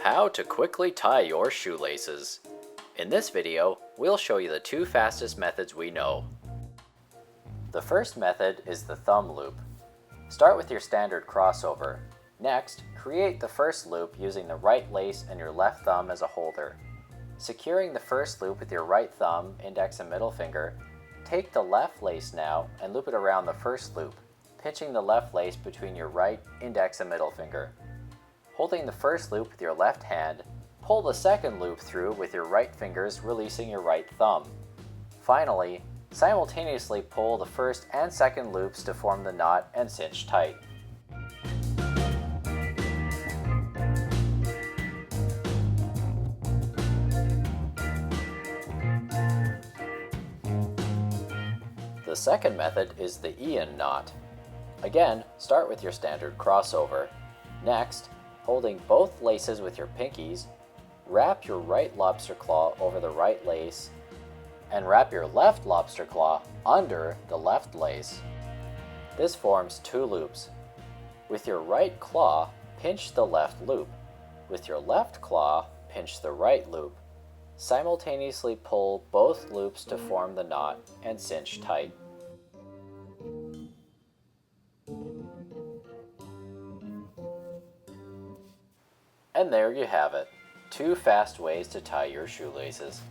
How to quickly tie your shoelaces. In this video, we'll show you the two fastest methods we know. The first method is the thumb loop. Start with your standard crossover. Next, create the first loop using the right lace and your left thumb as a holder. Securing the first loop with your right thumb, index and middle finger, take the left lace now and loop it around the first loop, pinching the left lace between your right index and middle finger. Holding the first loop with your left hand, pull the second loop through with your right fingers, releasing your right thumb. Finally, simultaneously pull the first and second loops to form the knot and cinch tight. The second method is the Ian knot. Again, start with your standard crossover. Next, holding both laces with your pinkies, wrap your right lobster claw over the right lace and wrap your left lobster claw under the left lace. This forms two loops. With your right claw, pinch the left loop. With your left claw, pinch the right loop. Simultaneously pull both loops to form the knot and cinch tight. And there you have it, two fast ways to tie your shoelaces.